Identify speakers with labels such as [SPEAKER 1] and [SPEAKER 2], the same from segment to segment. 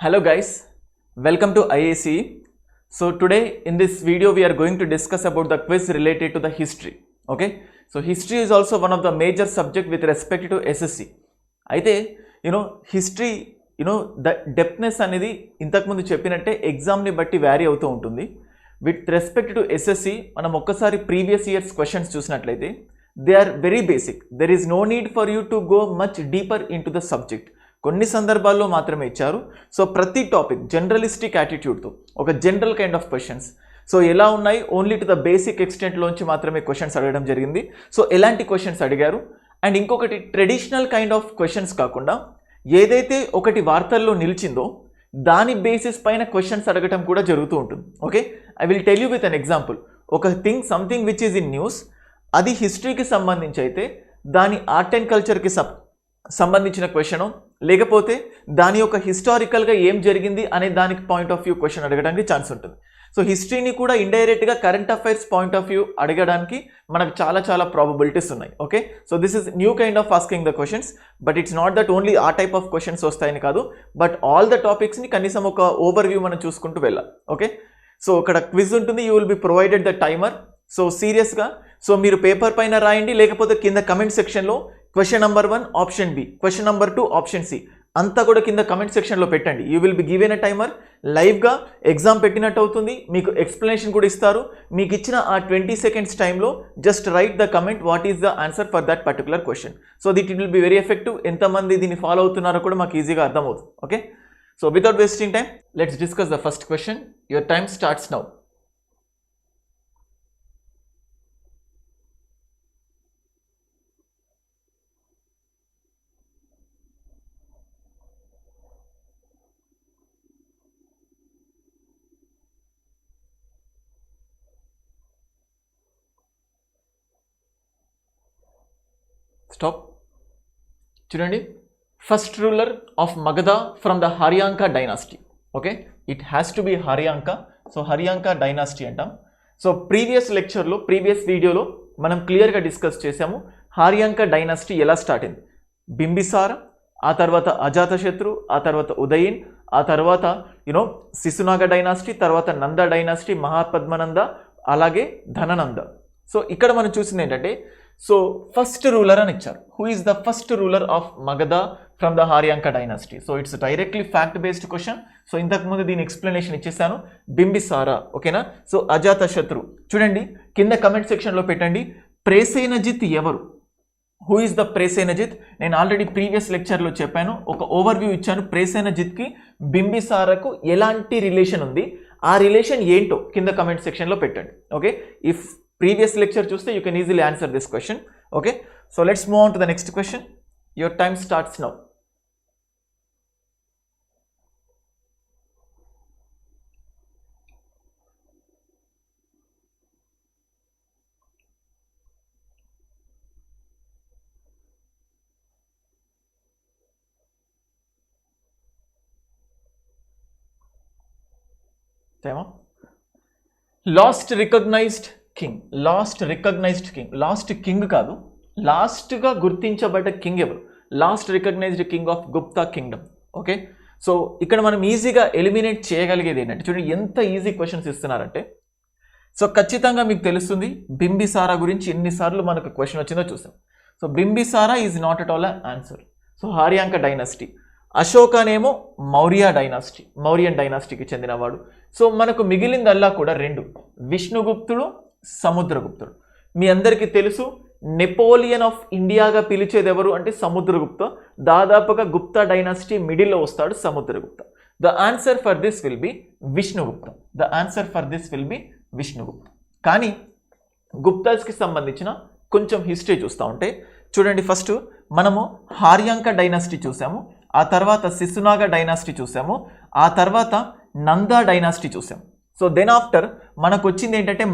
[SPEAKER 1] Hello guys, welcome to IAC. So today in this video we are going to discuss about the quiz related to the history. Okay, so history is also one of the major subject with respect to SSC. అయితే history the depthness అనేది ఇంతకుముందు చెప్పినట్టే ఎగ్జామ్ని బట్టి vary అవుతూ ఉంటుంది. With respect to SSC మనం ఒక్కసారి previous years questions చూసినట్లయితే they are very basic. There is no need for you to go much deeper into the subject. కొన్ని సందర్భాల్లో మాత్రమే ఇచ్చారు. సో ప్రతి టాపిక్ జనరలిస్టిక్ యాటిట్యూడ్తో ఒక general kind of questions so ఎలా ఉన్నాయి ఓన్లీ టు ద బేసిక్ ఎక్స్టెంట్లోంచి మాత్రమే క్వశ్చన్స్ అడగడం జరిగింది. సో ఎలాంటి క్వశ్చన్స్ అడిగారు అండ్ ఇంకొకటి ట్రెడిషనల్ కైండ్ ఆఫ్ క్వశ్చన్స్ కాకుండా ఏదైతే ఒకటి వార్తల్లో నిలిచిందో దాని బేసిస్ పైన క్వశ్చన్స్ అడగటం కూడా జరుగుతూ ఉంటుంది. Okay, I will tell you with an example. ఒక something which is in news అది హిస్టరీకి సంబంధించి అయితే దాని ఆర్ట్ అండ్ కల్చర్కి సంబంధించిన క్వశ్చను లేకపోతే దాని యొక్క హిస్టారికల్గా ఏం జరిగింది అనే దానికి పాయింట్ ఆఫ్ వ్యూ క్వశ్చన్ అడగడానికి ఛాన్స్ ఉంటుంది. సో హిస్టరీని కూడా ఇండైరెక్ట్గా current affairs point of view అడగడానికి మనకు చాలా ప్రాబబిలిటీస్ ఉన్నాయి. Okay, so this is new kind of asking the questions. But it's not that only ఆ టైప్ ఆఫ్ క్వశ్చన్స్ వస్తాయని కాదు, బట్ ఆల్ ద టాపిక్స్ని కనీసం ఒక ఓవర్ వ్యూ మనం చూసుకుంటూ వెళ్ళాలి. ఓకే, సో ఇక్కడ క్విజ్ ఉంటుంది, you will be provided the timer. So సీరియస్గా సో మీరు పేపర్ పైన రాయండి, లేకపోతే కింద కమెంట్ సెక్షన్లో question number 1 option B, question number 2 option C అంతా కూడా కింద కమెంట్ సెక్షన్లో పెట్టండి. You will be given a timer. లైవ్గా ఎగ్జామ్ పెట్టినట్టు అవుతుంది, మీకు ఎక్స్ప్లెనేషన్ కూడా ఇస్తారు. మీకు ఇచ్చిన ఆ 20 seconds టైంలో just write the comment what is the answer for that particular question. So that it will be very effective. ఎంతమంది దీన్ని ఫాలో అవుతున్నారో కూడా మాకు ఈజీగా అర్థమవుతుంది. Okay, so without wasting time let's discuss the first question. Your time starts now. Stop. చూడండి, first ruler of Magadha from the Haryanka dynasty. Okay, it has to be Haryanka. So Haryanka dynasty అంటాం. So previous వీడియోలో మనం క్లియర్గా డిస్కస్ చేసాము Haryanka dynasty ఎలా start అయింది. బింబిసార, ఆ తర్వాత అజాతశత్రు, ఆ తర్వాత ఉదయన్, ఆ తర్వాత శిశునాగ డైనాసిటీ, తర్వాత నంద డైనాసిటీ, మహాపద్మనంద, అలాగే ధననంద. సో ఇక్కడ మనం చూసింది ఏంటంటే సో ఫస్ట్ రూలర్ అని ఇచ్చారు. Who is the first ruler of Magadha from the Haryanka dynasty? So it's directly fact based question. So ఇంతకుముందు దీని ఎక్స్ప్లెనేషన్ ఇచ్చేసాను. బింబిసారా, ఓకేనా. సో అజాతశత్రు చూడండి, కింద కమెంట్ సెక్షన్లో పెట్టండి. ప్రేసేనజిత్ ఎవరు? Who is the Prasenajit? నేను ఆల్రెడీ ప్రీవియస్ లెక్చర్లో చెప్పాను, ఒక ఓవర్ వ్యూ ఇచ్చాను. ప్రేసేనజిత్కి బింబిసారకు ఎలాంటి రిలేషన్ ఉంది, ఆ రిలేషన్ ఏంటో కింద కమెంట్ సెక్షన్లో పెట్టండి. ఓకే, ఇఫ్ previous lecture చూస్తే you can easily answer this question. Okay, so let's move on to the next question. Your time starts now. Time up. Last recognized king. Last king కాదు, లాస్ట్గా గుర్తించబడ్డ king ఎవరు? Last recognized king of Gupta kingdom. Okay, so ఇక్కడ మనం ఈజీగా eliminate చేయగలిగేది ఏంటంటే చూడండి ఎంత ఈజీ క్వశ్చన్స్ ఇస్తున్నారంటే సో ఖచ్చితంగా మీకు తెలుస్తుంది బింబిసారా గురించి ఎన్నిసార్లు మనకు క్వశ్చన్ వచ్చిందో చూసాం. So Bimbisara is not at all answer. So Haryanka dynasty. అశోకనేమో మౌర్యన్ డైనాసిటీకి చెందినవాడు. సో మనకు మిగిలిందల్లా కూడా 2, విష్ణుగుప్తుడు, సముద్రగుప్తుడు. మీ అందరికీ తెలుసు నెపోలియన్ ఆఫ్ ఇండియాగా పిలిచేది ఎవరు అంటే సముద్రగుప్త. దాదాపుగా గుప్తా డైనాసిటీ మిడిల్లో వస్తాడు Samudragupta. The answer for this will be Vishnugupta. కానీ గుప్తాస్కి సంబంధించిన కొంచెం హిస్టరీ చూస్తూ ఉంటే చూడండి, ఫస్ట్ మనము హర్యాంక డైనాసిటీ చూసాము, ఆ తర్వాత శిశునాగ డైనాసిటీ చూసాము, ఆ తర్వాత నంద డైనాసిటీ చూసాము. సో దెన్ ఆఫ్టర్ మనకు వచ్చింది ఏంటంటే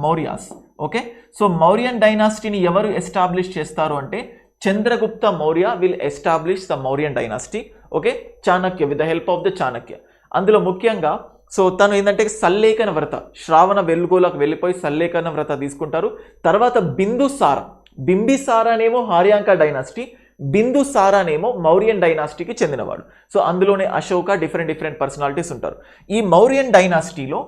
[SPEAKER 1] మౌర్యాస్. ఓకే, సో మౌర్యన్ డైనాసిటీని ఎవరు ఎస్టాబ్లిష్ చేస్తారు అంటే Chandragupta Maurya will establish the Mauryan dynasty. Okay, Chanakya with the help of the Chanakya. అందులో ముఖ్యంగా సో తను ఏంటంటే సల్లేఖన వ్రత, శ్రావణ వెలుగులకు వెళ్ళిపోయి సల్లేఖన వ్రత తీసుకుంటారు. తర్వాత బింబిసార అనేమో హర్యాంక డైనాసిటీ, బిందుసారానేమో మౌర్యన్ డైనాసిటీకి చెందినవాడు. సో అందులోనే అశోక డిఫరెంట్ పర్సనాలిటీస్ ఉంటారు. ఈ మౌర్యన్ డైనాసిటీలో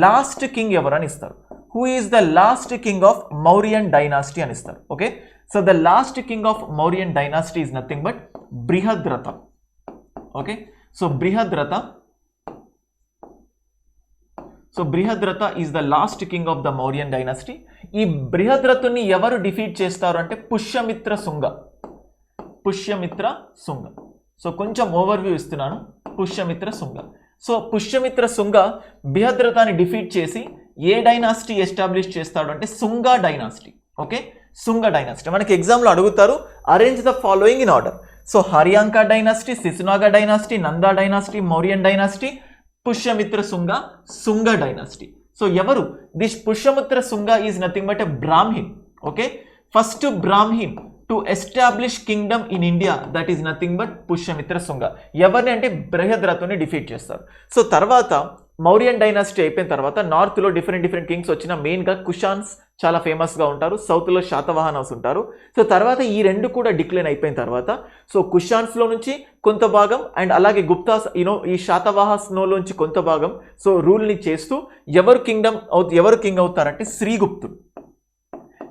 [SPEAKER 1] లాస్ట్ కింగ్ ఎవరని ఇస్తారు. Who is the last king of Mauryan dynasty అని ఇస్తారు. Okay, so the last king of Mauryan dynasty is nothing but Brihadratha. Okay, so Brihadratha is the last king of the Mauryan dynasty. ఈ బృహద్రథుని ఎవరు డిఫీట్ చేస్తారు అంటే పుష్యమిత్ర శుంగ. సో కొంచెం ఓవర్వ్యూ ఇస్తున్నాను. పుష్యమిత్ర శుంగ బృహద్రథాన్ని డిఫీట్ చేసి ఏ డైనాసిటీ ఎస్టాబ్లిష్ చేస్తాడు అంటే Shunga dynasty. Okay, Shunga dynasty మనకి ఎగ్జామ్లో అడుగుతారు. Arrange the following in order. So Haryanka dynasty, Shishunaga dynasty, Nanda dynasty, Mauryan dynasty, Pushyamitra Shunga dynasty. So ఎవరు this Pushyamitra Shunga is nothing but a Brahmin. Okay, first Brahmin to establish kingdom in India, that is nothing but Pushyamitra Shunga. ఎవరిని అంటే బృహద్రథుని defeat చేస్తారు. So తర్వాత Mauryan dynasty అయిపోయిన తర్వాత నార్త్లో different Kings వచ్చిన మెయిన్గా కుషాన్స్ చాలా ఫేమస్గా ఉంటారు. సౌత్లో శాతవాహనాస్ ఉంటారు. సో తర్వాత ఈ రెండు కూడా డిక్లైన్ అయిపోయిన తర్వాత సో కుషాన్స్లో నుంచి కొంత భాగం అండ్ అలాగే గుప్తాస్ ఈ శాతవాహస్లోంచి కొంత భాగం సో రూల్ని చేస్తూ ఎవరు కింగ్ అవుతారంటే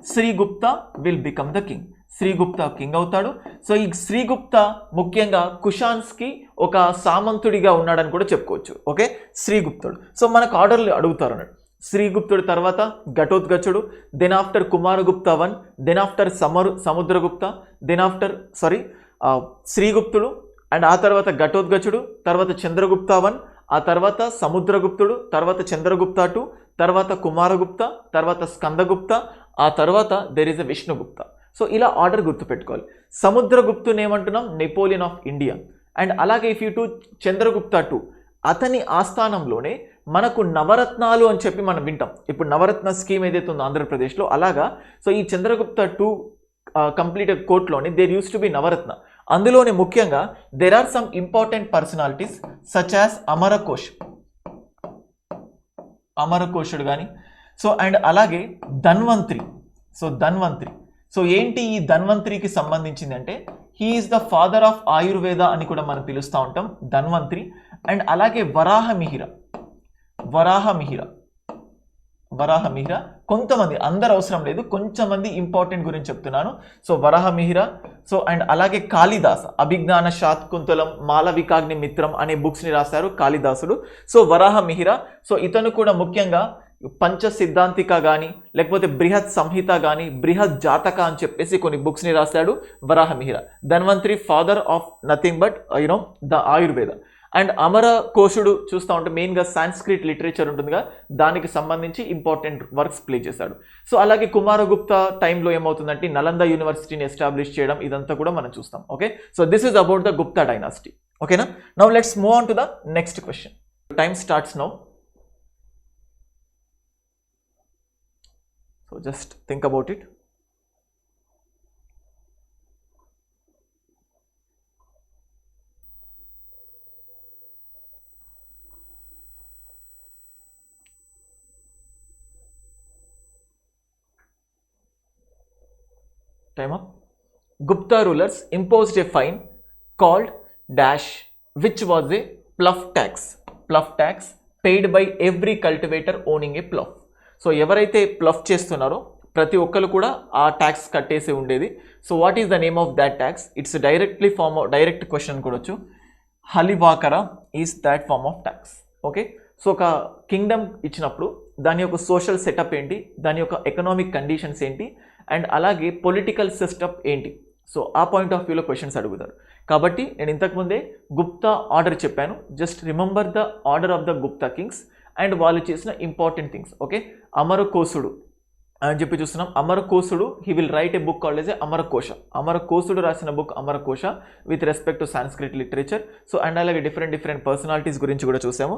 [SPEAKER 1] Srigupta will become the king. Srigupta king అవుతాడు. సో ఈ శ్రీగుప్త ముఖ్యంగా కుషాన్స్కి ఒక సామంతుడిగా ఉన్నాడని కూడా చెప్పుకోవచ్చు. ఓకే, శ్రీగుప్తుడు. సో మనకు ఆర్డర్లు అడుగుతారు అన్నాడు. శ్రీగుప్తుడు తర్వాత ఘటోత్కచుడు, then after Kumaragupta 1, then after Samudragupta, then after శ్రీగుప్తుడు అండ్ ఆ తర్వాత ఘటోత్కచుడు, తర్వాత చంద్రగుప్త 1, ఆ తర్వాత సముద్రగుప్తుడు, తర్వాత చంద్రగుప్త 2, తర్వాత కుమారగుప్త, తర్వాత స్కందగుప్త, ఆ తర్వాత దెర్ ఇస్ ఎ విష్ణుగుప్త. సో ఇలా ఆర్డర్ గుర్తుపెట్టుకోవాలి. సముద్రగుప్తుని ఏమంటున్నాం నెపోలియన్ ఆఫ్ ఇండియా. అండ్ అలాగే ఇఫ్ యూ టు చంద్రగుప్త 2 అతని ఆస్థానంలోనే మనకు నవరత్నాలు అని చెప్పి మనం వింటాం. ఇప్పుడు నవరత్న స్కీమ్ ఏదైతే ఉందో ఆంధ్రప్రదేశ్లో అలాగా. సో ఈ చంద్రగుప్త 2 కంప్లీటెడ్ కోర్ట్లోని there used to be Navaratna. అందులోనే ముఖ్యంగా there are some important personalities such as అమరకోశుడు కానీ సో అండ్ అలాగే ధన్వంత్రి. సో ఏంటి ఈ ధన్వంత్రికి సంబంధించింది అంటే he is the father of Ayurveda అని కూడా మనం పిలుస్తూ ఉంటాం ధన్వంత్రి. అండ్ అలాగే వరాహమిహిర కొంతమంది, అందరు అవసరం లేదు, కొంచెంమంది ఇంపార్టెంట్ గురించి చెప్తున్నాను. సో వరాహమిహిర, సో అండ్ అలాగే కాళిదాస అభిజ్ఞాన శాకుంతలం, మాలవికాగ్ని మిత్రం అనే బుక్స్ని రాశారు కాళిదాసుడు. సో వరాహమిహిర, సో ఇతను కూడా ముఖ్యంగా పంచ సిద్ధాంతిక కానీ లేకపోతే బృహత్ సంహిత కానీ బృహత్ జాతక అని చెప్పేసి కొన్ని బుక్స్ని రాశాడు Varahamihira. Dhanvantari father of nothing but the Ayurveda. And అమరకోశుడు చూస్తూ ఉంటే మెయిన్గా సాంస్క్రిట్ లిటరేచర్ ఉంటుందిగా, దానికి సంబంధించి ఇంపార్టెంట్ వర్క్స్ ప్లే చేశాడు. సో అలాగే కుమారగుప్త టైంలో ఏమవుతుందంటే నలంద యూనివర్సిటీని ఎస్టాబ్లిష్ చేయడం, ఇదంతా కూడా మనం చూస్తాం. Okay, so this is about the Gupta dynasty. ఓకేనా, now let's move on to the next question. Time starts now. So just think about it. Time up. Gupta rulers imposed a fine called dash, which was a plough tax. Plough tax paid by every cultivator owning a plough. So ఎవరైతే plough చేస్తున్నారో ప్రతి ఒక్కరు కూడా ఆ tax కట్టేసి ఉండేది. So what is the name of that tax? It's direct question కూడా వచ్చు. Halivakara is that form of tax. Okay, so ఒక కింగ్డమ్ ఇచ్చినప్పుడు దాని యొక్క సోషల్ సెటప్ ఏంటి, దాని యొక్క ఎకనామిక్ కండిషన్స్ ఏంటి, అండ్ అలాగే పొలిటికల్ సిస్టమ్ ఏంటి, సో ఆ పాయింట్ ఆఫ్ వ్యూలో క్వశ్చన్స్ అడుగుతారు. కాబట్టి నేను ఇంతకుముందే గుప్తా ఆర్డర్ చెప్పాను. Just remember the order of the Gupta kings and వాళ్ళు చేసిన ఇంపార్టెంట్ థింగ్స్. ఓకే, అమరకోశుడు అని చెప్పి చూస్తున్నాం. అమరకోశుడు he will write a book called as a Amarakosha. అమరకోశుడు రాసిన book Amarakosha with respect to Sanskrit literature. So and అలాగే డిఫరెంట్ పర్సనాలిటీస్ గురించి కూడా చూసాము.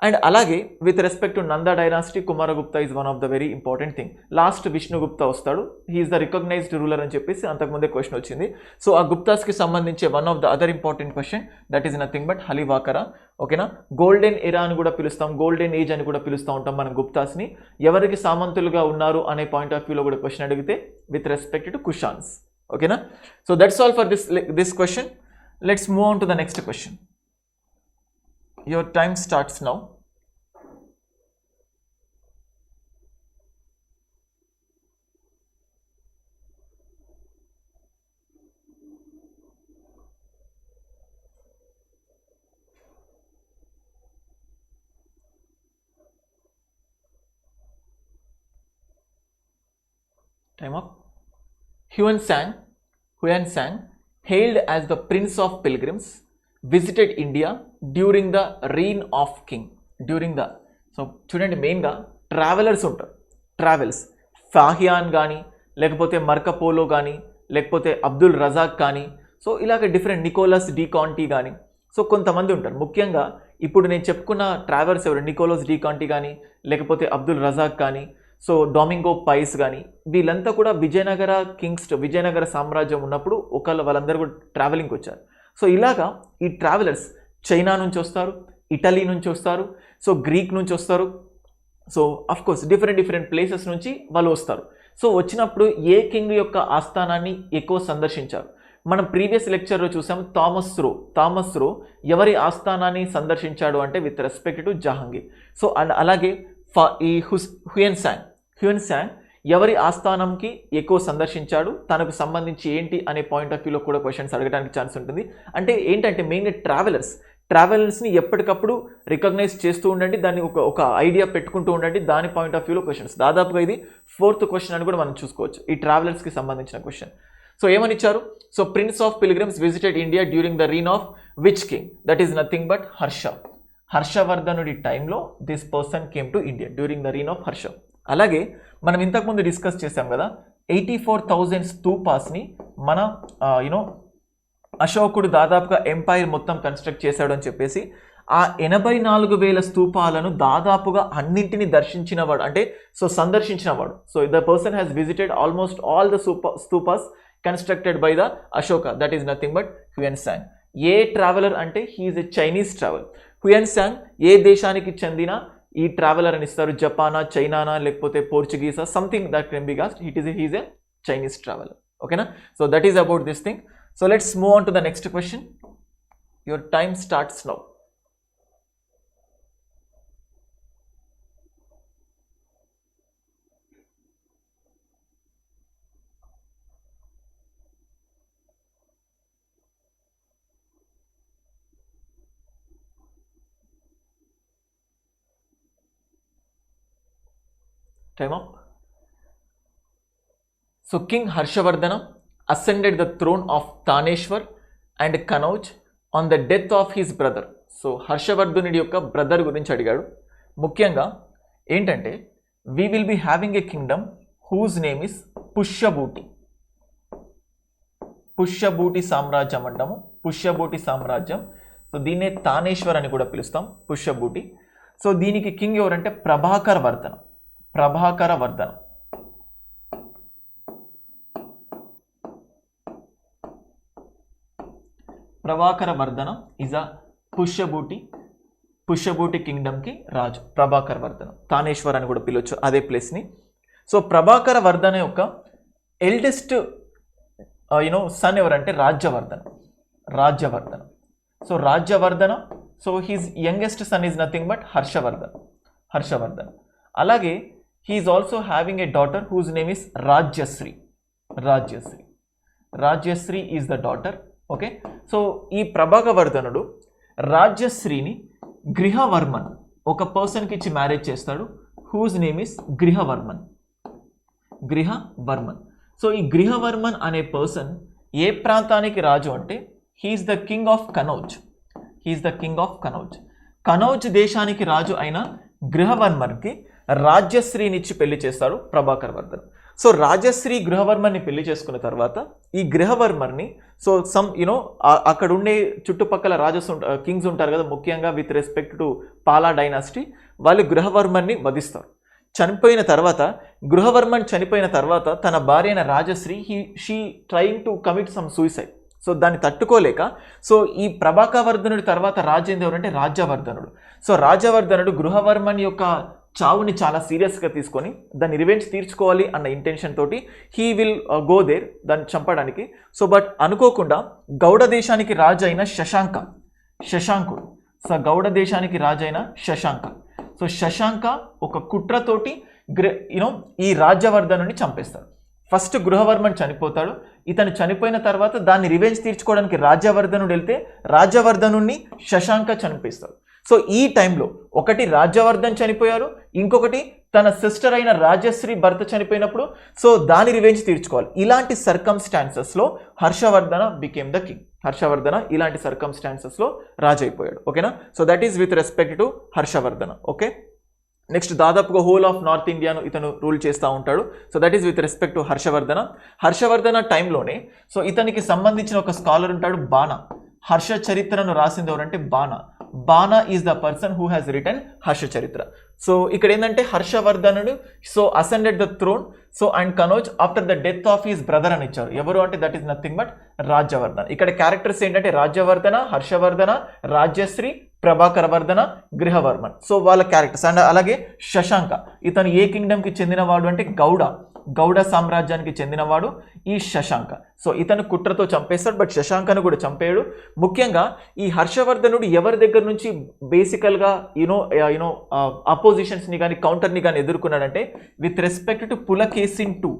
[SPEAKER 1] అండ్ అలాగే with respect to Nanda dynasty Kumaragupta is one of the very important thing. Last Vishnugupta వస్తాడు, హీఈస్ ద రికగ్నైజ్డ్ రూలర్ అని చెప్పేసి అంతకుముందే క్వశ్చన్ వచ్చింది. సో ఆ గుప్తాస్కి సంబంధించి one of the other important question that is nothing but Halivakara. ఓకేనా, గోల్డెన్ ఎరా అని కూడా పిలుస్తాం, గోల్డెన్ ఏజ్ అని కూడా పిలుస్తూ ఉంటాం మనం గుప్తాస్ని. ఎవరికి సామంతులుగా ఉన్నారు అనే పాయింట్ ఆఫ్ వ్యూలో కూడా క్వశ్చన్ అడిగితే విత్ రెస్పెక్ట్ టు కుషాన్స్. ఓకేనా? So that's all for this question. Let's move on to the next question. Your time starts now. Time up. Huan Sang, hailed as the Prince of Pilgrims, visited India during the reign of King. So చూడండి, మెయిన్గా travellers ఉంటారు. Travels Fa Hien కానీ, లేకపోతే Marco Polo కానీ, లేకపోతే అబ్దుల్ రజాక్ కానీ, so ఇలాగ different Nicholas D కాంటీ కానీ, సో కొంతమంది ఉంటారు. ముఖ్యంగా ఇప్పుడు నేను చెప్పుకున్న ట్రావెలర్స్ ఎవరు, నికోలస్ డి కాంటీ కానీ, లేకపోతే అబ్దుల్ రజాక్ కానీ, సో డొమింగో పైస్ కానీ, వీళ్ళంతా కూడా విజయనగర సామ్రాజ్యం ఉన్నప్పుడు వాళ్ళందరూ కూడా ట్రావెలింగ్కి వచ్చారు. సో ఇలాగా ఈ ట్రావెలర్స్ చైనా నుంచి వస్తారు, ఇటలీ నుంచి వస్తారు, సో గ్రీక్ నుంచి వస్తారు, సో అఫ్కోర్స్ డిఫరెంట్ ప్లేసెస్ నుంచి వాళ్ళు వస్తారు. సో వచ్చినప్పుడు ఏ కింగ్ యొక్క ఆస్థానాన్ని ఎక్కువ సందర్శించారు? మనం ప్రీవియస్ లెక్చర్లో చూసాం. థామస్ రో ఎవరి ఆస్థానాన్ని సందర్శించాడు అంటే with respect to Jahangir. So అలాగే ఈ హ్యుయన్ సాంగ్ ఎవరి ఆస్థానంకి ఎక్కువ సందర్శించాడు, తనకు సంబంధించి ఏంటి అనే పాయింట్ ఆఫ్ వ్యూలో కూడా క్వశ్చన్స్ అడగడానికి ఛాన్స్ ఉంటుంది. అంటే ఏంటంటే మెయిన్గా ట్రావెలర్స్ని ఎప్పటికప్పుడు రికగ్నైజ్ చేస్తూ ఉండండి, దాన్ని ఒక ఐడియా పెట్టుకుంటూ ఉండండి. దాని పాయింట్ ఆఫ్ వ్యూలో క్వశ్చన్స్ దాదాపుగా ఇది 4th క్వశ్చన్ అని కూడా మనం చూసుకోవచ్చు, ఈ ట్రావెలర్స్కి సంబంధించిన క్వశ్చన్. సో ఏమని ఇచ్చారు? So prince of pilgrims visited India during the reign of which king? That is nothing but హర్షవర్ధనుడి టైంలో this person came to India during the reign of Harsha. అలాగే మనం ఇంతకుముందు డిస్కస్ చేసాం కదా, 84,000 స్తూపాస్ని మన అశోకుడు దాదాపుగా ఎంపైర్ మొత్తం కన్స్ట్రక్ట్ చేశాడు అని చెప్పేసి, ఆ 84,000 స్తూపాలను దాదాపుగా అన్నింటినీ సందర్శించినవాడు. So the person has visited almost all the stupas constructed by the Ashoka. That is nothing but Hiuen Tsang. A traveller అంటే he is a Chinese traveller. Hiuen Tsang ఏ దేశానికి చెందిన ఈ ట్రావెలర్ అని ఇస్తారు? జపానా, చైనానా, లేకపోతే పోర్చుగీసా, something that can be guessed. He is a Chinese traveller. ఓకేనా? So that is about this thing. So let's move on to the next question. Your time starts now. Time up. So King Harshavardhana ascended the throne of Taneshwar and Kanauj on the death of his brother. So హర్షవర్ధనుడి యొక్క brother గురించి అడిగాడు. ముఖ్యంగా ఏంటంటే we will be having a kingdom whose name is పుష్యభూటి సామ్రాజ్యం అంటాము. పుష్యభూటి సామ్రాజ్యం. So దీన్నే తానేశ్వర్ అని కూడా పిలుస్తాం, పుష్యభూటి. సో దీనికి కింగ్ ఎవరంటే ప్రభాకర వర్ధన. ప్రభాకర వర్ధన ఈజ్ అ పుష్యభూటి కింగ్డమ్కి రాజు. ప్రభాకర వర్ధన, తానేశ్వర్ అని కూడా పిలవచ్చు అదే ప్లేస్ని. సో ప్రభాకర వర్ధన యొక్క ఎల్డెస్ట్ సన్ ఎవరంటే Rajyavardhana. So Rajyavardhana, so his youngest son is nothing but Harshavardhan. అలాగే he is also having a daughter whose name is Rajyasri is the daughter. Okay, so ఈ ప్రభాకరవర్ధనుడు రాజ్యశ్రీని గృహవర్మన్ ఒక పర్సన్కి ఇచ్చి మ్యారేజ్ చేస్తాడు, whose name is Grahavarman. So ఈ గృహవర్మన్ అనే పర్సన్ ఏ ప్రాంతానికి రాజు అంటే he is the king of Kannauj. Kannauj దేశానికి రాజు అయిన గృహవర్మన్కి రాజ్యశ్రీనిచ్చి పెళ్లి చేస్తాడు ప్రభాకర్ వర్ధన్. సో రాజశ్రీ గృహవర్మన్ని పెళ్లి చేసుకున్న తర్వాత ఈ గృహవర్మన్ని సో అక్కడ ఉండే చుట్టుపక్కల కింగ్స్ ఉంటారు కదా, ముఖ్యంగా with respect to Pala dynasty, వాళ్ళు గృహవర్మన్ని వధిస్తారు. గృహవర్మన్ చనిపోయిన తర్వాత తన భార్య అయిన Rajyashri she trying to commit some suicide. So దాన్ని తట్టుకోలేక సో ఈ ప్రభాకరవర్ధనుడి తర్వాత రాజేంద్ర ఎవరంటే రాజ్యవర్ధనుడు. సో రాజ్యవర్ధనుడు గృహవర్మన్ యొక్క చావుని చాలా సీరియస్గా తీసుకొని దాన్ని రివెంజ్ తీర్చుకోవాలి అన్న ఇంటెన్షన్ తోటి హీ విల్ గో దేర్, దాన్ని చంపడానికి. సో బట్ అనుకోకుండా గౌడ దేశానికి రాజు అయిన శశాంకుడు, సో గౌడ దేశానికి రాజు అయిన శశాంక, సో శశాంక ఒక కుట్రతోటి ఈ రాజ్యవర్ధనుని చంపేస్తాడు. ఫస్ట్ గృహవర్మన్ చనిపోతాడు. ఇతను చనిపోయిన తర్వాత దాన్ని రివెంజ్ తీర్చుకోవడానికి రాజ్యవర్ధనుడు వెళ్తే రాజ్యవర్ధనుని శశాంక చంపేస్తాడు. సో ఈ టైంలో ఒకటి రాజ్యవర్ధన్ చనిపోయారు, ఇంకొకటి తన సిస్టర్ అయిన రాజశ్రీ భర్త చనిపోయినప్పుడు సో దాని రివెంజ్ తీర్చుకోవాలి. ఇలాంటి సర్కమ్స్టాన్సెస్లో Harshavardhana became the king. Harshavardhana ఇలాంటి సర్కమ్స్టాన్సెస్లో రాజు అయిపోయాడు. ఓకేనా. So that is with respect to Harshavardhana. Okay. Next దాదాపుగా హోల్ ఆఫ్ నార్త్ ఇండియాను ఇతను రూల్ చేస్తూ ఉంటాడు. So that is with respect to Harshavardhana టైంలోనే సో ఇతనికి సంబంధించిన ఒక స్కాలర్ ఉంటాడు బాణ. హర్ష చరిత్రను రాసింది ఎవరంటే Bana is the person who has written Harsha Charitra. So ఇక్కడ ఏంటంటే హర్షవర్ధనుడు so ascended the throne so and Kannauj after the death of his brother అని ఇచ్చారు. ఎవరు అంటే that is nothing but Rajyavardhan. ఇక్కడ క్యారెక్టర్స్ ఏంటంటే రాజ్యవర్ధన, హర్షవర్ధన, రాజ్యశ్రీ, ప్రభాకర వర్ధన, గృహవర్మన్. సో వాళ్ళ క్యారెక్టర్స్. అండ్ అలాగే శశాంక, ఇతను ఏ కింగ్డమ్కి చెందినవాడు అంటే గౌడ సామ్రాజ్యానికి చెందినవాడు ఈ శశాంక. సో ఇతను కుట్రతో చంపేస్తాడు, బట్ శశాంకను కూడా చంపేయడు. ముఖ్యంగా ఈ హర్షవర్ధనుడు ఎవరి దగ్గర నుంచి బేసికల్గా యూనో అపోజిషన్స్ని కానీ కౌంటర్ని కానీ ఎదుర్కొన్నాడంటే with respect to Pulakeshin II.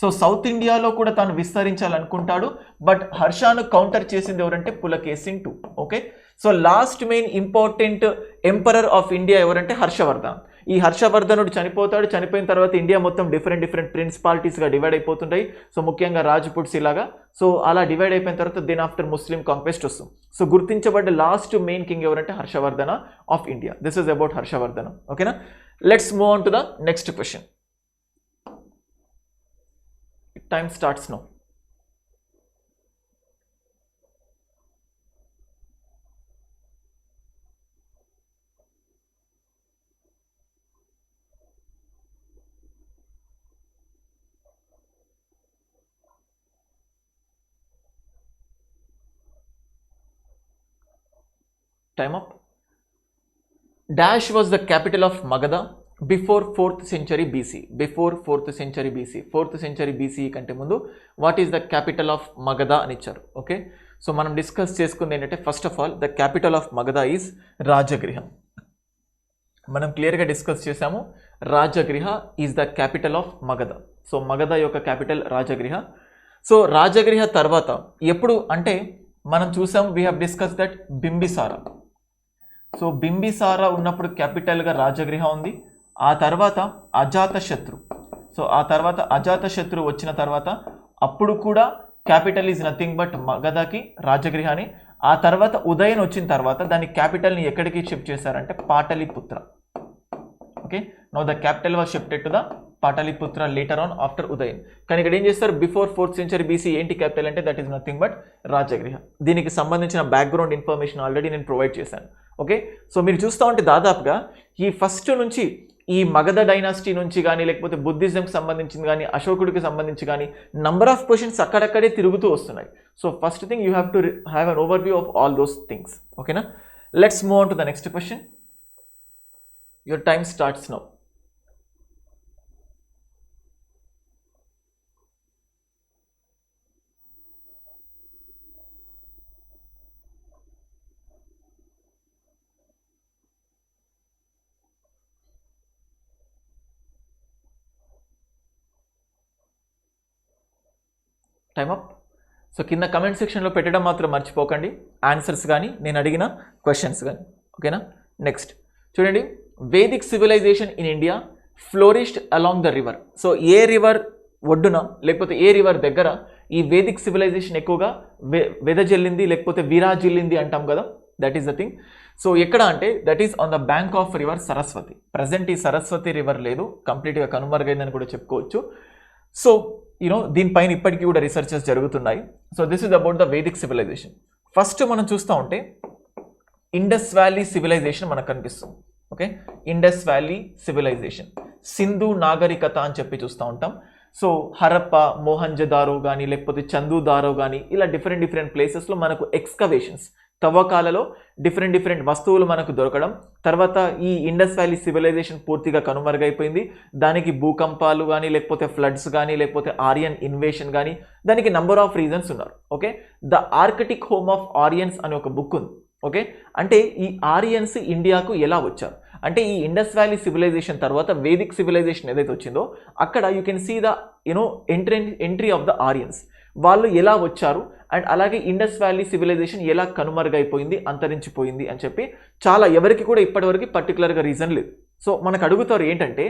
[SPEAKER 1] So south ఇండియాలో కూడా తాను విస్తరించాలనుకుంటాడు, బట్ హర్షాను కౌంటర్ చేసింది ఎవరంటే Pulakeshin II. Okay. So last main important emperor of India ఎవరంటే హర్షవర్ధన్. ఈ హర్షవర్ధనుడు చనిపోతాడు. చనిపోయిన తర్వాత ఇండియా మొత్తం డిఫరెంట్ ప్రిన్సిపాలిటీస్గా డివైడ్ అయిపోతుంటాయి. సో ముఖ్యంగా రాజ్పుట్స్ ఇలాగా. సో అలా డివైడ్ అయిపోయిన తర్వాత దెన్ ఆఫ్టర్ ముస్లిం కాంక్వెస్ట్ వస్తుంది. సో గుర్తించబడ్డ లాస్ట్ మెయిన్ కింగ్ ఎవరంటే Harshavardhana of India. This is about Harshavardhana. ఓకేనా. Let's move on to the next question. Time starts now. Time up. Dash was the capital of Magadha before 4th century BC. Before 4th century BC. 4th century BC కంటే ముందు what is the capital of Magadha అని ఇచ్చారు. Okay. So మనం discuss చేసుకుంది ఏంటంటే first of all the capital of Magadha is Rajagriham. మనం క్లియర్గా discuss చేసాము. Rajagriha is the capital of Magadha. So Magadha యొక్క క్యాపిటల్ రాజగృహ. సో రాజగృహ తర్వాత ఎప్పుడు అంటే మనం చూసాం we have discuss that Bimbisara. So Bimbisara ఉన్నప్పుడు క్యాపిటల్గా రాజగృహ ఉంది. ఆ తర్వాత అజాతశత్రు. సో ఆ తర్వాత అజాతశత్రు వచ్చిన తర్వాత అప్పుడు కూడా క్యాపిటల్ ఈజ్ నథింగ్ బట్ మగధకి రాజగృహ అని. ఆ తర్వాత ఉదయన్ వచ్చిన తర్వాత దాని క్యాపిటల్ని ఎక్కడికి షిఫ్ట్ చేశారంటే Pataliputra. Okay. Now the capital was shifted to the Pataliputra later on after Udayan. కానీ ఇక్కడ ఏం చేస్తారు బిఫోర్ 4th century BC ఏంటి క్యాపిటల్ అంటే that is nothing but Rajagriha. దీనికి సంబంధించిన బ్యాక్గ్రౌండ్ ఇన్ఫర్మేషన్ ఆల్రెడీ నేను ప్రొవైడ్ చేశాను. ఓకే. సో మీరు చూస్తూ ఉంటే దాదాపుగా ఈ ఫస్ట్ నుంచి ఈ మగధ డైనాసిటీ నుంచి కానీ లేకపోతే బుద్ధిజంకి సంబంధించింది కానీ అశోకుడికి సంబంధించి కానీ నంబర్ ఆఫ్ క్వశ్చన్స్ అక్కడక్కడే తిరుగుతూ వస్తున్నాయి. So first thing you have to have an overview of all those things. ఓకేనా. Let's move on to the next question. Your time starts now. Time up. So కింద comment సెక్షన్లో పెట్టడం మాత్రం మర్చిపోకండి, answers కానీ నేను అడిగిన క్వశ్చన్స్ కానీ. ఓకేనా. నెక్స్ట్ చూడండి. Vedic civilisation in India flourished along the river. So ఏ రివర్ ఒడ్డున లేకపోతే ఏ రివర్ దగ్గర ఈ వేదిక్ సివిలైజేషన్ ఎక్కువగా వెదజల్లింది లేకపోతే విరాజిల్లింది అంటాం కదా, that is the thing. So ఎక్కడ అంటే that is on the bank of river Saraswati. Present ఈ సరస్వతి రివర్ లేదు, కంప్లీట్గా కనుమరుగైందని కూడా చెప్పుకోవచ్చు. సో దీనిపైన ఇప్పటికీ కూడా రీసెర్చెస్ జరుగుతున్నాయి. So this is about the Vedic civilization. First మనం చూస్తూ ఉంటే ఇండస్ వ్యాలీ సివిలైజేషన్ మనకు కనిపిస్తుంది. Okay. Indus valley civilization, Sindhu నాగరికత అని చెప్పి చూస్తూ ఉంటాం. సో హరప్ప, మోహంజదారో కానీ లేకపోతే చందూదారో కానీ ఇలా డిఫరెంట్ ప్లేసెస్లో మనకు ఎక్స్కవేషన్స్ తవ్వకాలలో డిఫరెంట్ వస్తువులు మనకు దొరకడం, తర్వాత ఈ ఇండస్ వ్యాలీ సివిలైజేషన్ పూర్తిగా కనుమరుగైపోయింది. దానికి భూకంపాలు కానీ, లేకపోతే ఫ్లడ్స్ కానీ, లేకపోతే ఆరియన్ ఇన్వేషన్ కానీ, దానికి నంబర్ ఆఫ్ రీజన్స్ ఉన్నారు. Okay, the Arctic home of ఆరియన్స్ అని ఒక బుక్ ఉంది. ఓకే, అంటే ఈ ఆరియన్స్ ఇండియాకు ఎలా వచ్చారు అంటే ఈ ఇండస్ వ్యాలీ సివిలైజేషన్ తర్వాత వేదిక్ సివిలైజేషన్ ఏదైతే వచ్చిందో అక్కడ you can see the entry of the Aryans. వాళ్ళు ఎలా వచ్చారు అండ్ అలాగే ఇండస్ వ్యాలీ సివిలైజేషన్ ఎలా కనుమరుగైపోయింది, అంతరించిపోయింది అని చెప్పి చాలా ఎవరికి కూడా ఇప్పటివరకు పర్టికులర్గా రీజన్ లేదు. సో మనకు అడుగుతారు ఏంటంటే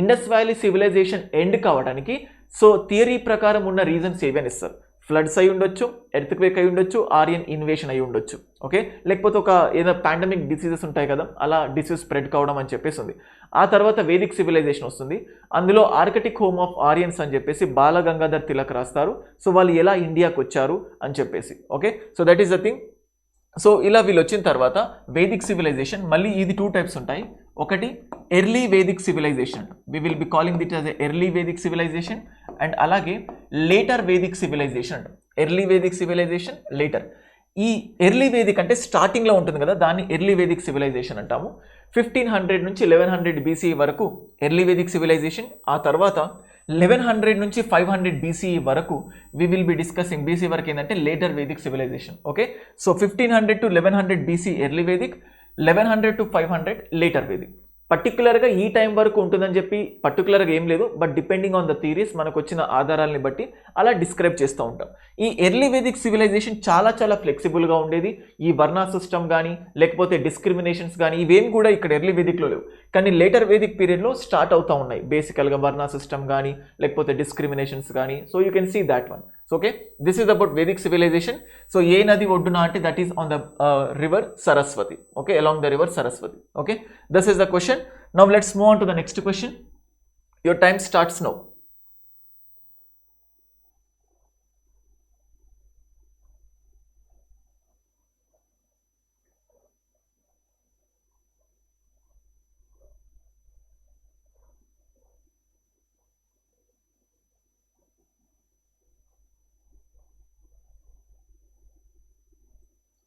[SPEAKER 1] ఇండస్ వ్యాలీ సివిలైజేషన్ ఎండ్ కావడానికి సో థియరీ ప్రకారం ఉన్న రీజన్స్ ఏవని ఇస్తారు. ఫ్లడ్స్ అయి ఉండొచ్చు, ఎర్త్క్వేక్ అయి ఉండొచ్చు, ఆరియన్ ఇన్వేషన్ అయి ఉండొచ్చు. ఓకే, లేకపోతే ఒక ఏదో పాండమిక్ డిసీజెస్ ఉంటాయి కదా, అలా డిసీజ్ స్ప్రెడ్ కావడం అని చెప్పేసి ఉంది. ఆ తర్వాత వేదిక్ సివిలైజేషన్ వస్తుంది. అందులో ఆర్కిటిక్ హోమ్ ఆఫ్ ఆరియన్స్ అని చెప్పేసి బాలగంగాధర్ తిలక్ రాస్తారు. సో వాళ్ళు ఎలా ఇండియాకి వచ్చారు అని చెప్పేసి. Okay, so that is the thing. So ఇలా వీళ్ళు వచ్చిన తర్వాత వేదిక్ సివిలైజేషన్ మళ్ళీ ఇది 2 టైప్స్ ఉంటాయి. ఒకటి early Vedic civilisation, we will be calling that as early Vedic civilisation. And అలాగే లేటర్ వేదిక్ సివిలైజేషన్ అంట. Early Vedic civilisation, later. ఈ ఎర్లీ వేదిక్ అంటే స్టార్టింగ్లో ఉంటుంది కదా, దాన్ని ఎర్లీ వేదిక్ సివిలైజేషన్ అంటాము. 1500 నుంచి 1100 BCE వరకు ఎర్లీ వేదిక్ సివిలైజేషన్. ఆ తర్వాత 1100 నుంచి 500 BCE వరకు we will be discussing. BCE వరకు ఏంటంటే later Vedic civilization. Okay, so 1500 to 1100 BCE early Vedic, 1100 to 500 later Vedic. పర్టికులర్గా ఈ టైం వరకు ఉంటుందని చెప్పి పర్టికులర్గా ఏం లేదు, but depending on the theories మనకు వచ్చిన ఆధారాలని బట్టి అలా డిస్క్రైబ్ చేస్తూ ఉంటాం. ఈ ఎర్లీ వేదిక్ సివిలైజేషన్ చాలా ఫ్లెక్సిబుల్గా ఉండేది. ఈ వర్ణ సిస్టమ్ కానీ లేకపోతే డిస్క్రిమినేషన్స్ కానీ ఇవేం కూడా ఇక్కడ ఎర్లీ వేదిక్లో లేవు. కానీ లేటర్ వేదిక్ పీరియడ్లో స్టార్ట్ అవుతూ ఉన్నాయి బేసికల్గా వర్ణ సిస్టమ్ కానీ లేకపోతే డిస్క్రిమినేషన్స్ కానీ. So you can see that one. So okay, this is about Vedic civilisation. So ఏ నది ఒడ్డున అంటే that is on the river Saraswati. Okay, along the river Saraswati. Okay, this is the question. Now let's move on to the next question. Your time starts now.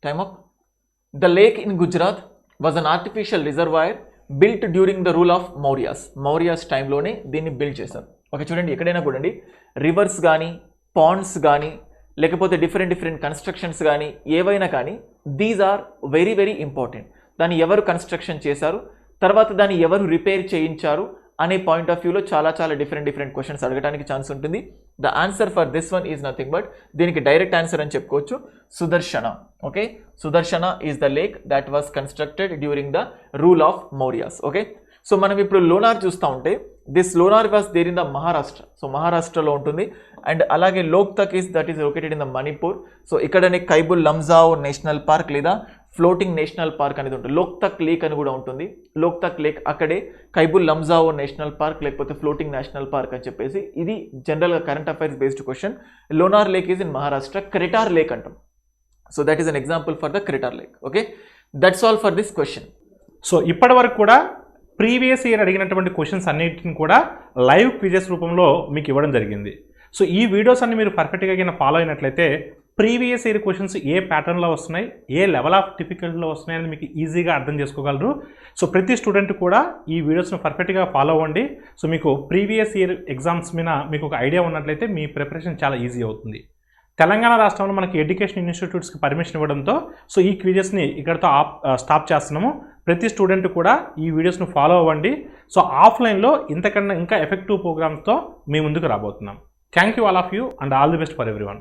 [SPEAKER 1] Time up. The lake in Gujarat was an artificial reservoir built during the rule of Mauryas. Mauryas టైంలోనే దీన్ని build చేశారు. Okay, చూడండి ఎక్కడైనా కూడా reverse కానీ Pond's కానీ లేకపోతే different constructions కానీ ఏవైనా కానీ దీస్ ఆర్ వెరీ ఇంపార్టెంట్. దాన్ని ఎవరు కన్స్ట్రక్షన్ చేశారు, తర్వాత దాన్ని ఎవరు రిపేర్ చేయించారు అనే పాయింట్ ఆఫ్ వ్యూలో చాలా డిఫరెంట్ క్వశ్చన్స్ అడగడానికి ఛాన్స్ ఉంటుంది. The answer for this one is nothing but దీనికి డైరెక్ట్ ఆన్సర్ అని చెప్పుకోవచ్చు Sudarshana. Okay, Sudarshana is the lake that was constructed during the rule of Mauryas. Okay, so మనం ఇప్పుడు లోనార్ చూస్తూ ఉంటే this Lonar was there in the Maharashtra. So మహారాష్ట్రలో ఉంటుంది. అండ్ అలాగే Loktak is that is located in the Manipur. So ఇక్కడనే కైబుల్ లంజావ్ నేషనల్ పార్క్ లేదా ఫ్లోటింగ్ నేషనల్ పార్క్ అనేది ఉంటుంది. లోక్తక్ లేక్ అని కూడా ఉంటుంది. లోక్తక్ లేక్ అక్కడే కైబుల్ లంజావ్ నేషనల్ పార్క్ లేకపోతే ఫ్లోటింగ్ నేషనల్ పార్క్ అని చెప్పేసి ఇది జనరల్గా current affairs based question. Lonar lake is in Maharashtra. Crater lake అంటాం. So that is an example for the crater lake. Okay, that's all for this question.
[SPEAKER 2] So ఇప్పటి వరకు కూడా ప్రీవియస్ ఇయర్ అడిగినటువంటి క్వశ్చన్స్ అన్నిటిని కూడా లైవ్ క్విజెస్ రూపంలో మీకు ఇవ్వడం జరిగింది. సో ఈ వీడియోస్ అన్ని మీరు పర్ఫెక్ట్గా కింద ఫాలో అయినట్లయితే ప్రీవియస్ ఇయర్ క్వశ్చన్స్ ఏ ప్యాటర్న్లో వస్తున్నాయి, ఏ లెవెల్ ఆఫ్ డిఫికల్టీలో వస్తున్నాయి అని మీకు ఈజీగా అర్థం చేసుకోగలరు. సో ప్రతి స్టూడెంట్ కూడా ఈ వీడియోస్ను పర్ఫెక్ట్గా ఫాలో అవ్వండి. సో మీకు ప్రీవియస్ ఇయర్ ఎగ్జామ్స్ మీద మీకు ఒక ఐడియా ఉన్నట్లయితే మీ ప్రిపరేషన్ చాలా ఈజీ అవుతుంది. తెలంగాణ రాష్ట్రంలో మనకి ఎడ్యుకేషన్ ఇన్స్టిట్యూట్స్కి పర్మిషన్ ఇవ్వడంతో సో ఈ క్విజెస్ని ఇక్కడతో స్టాప్ చేస్తున్నాము. ప్రతి స్టూడెంట్ కూడా ఈ వీడియోస్ను ఫాలో అవ్వండి. సో ఆఫ్లైన్లో ఇంతకన్నా ఇంకా ఎఫెక్టివ్ ప్రోగ్రామ్స్తో మీ ముందుకు రాబోతున్నాం. Thank you all of you and all the best for everyone.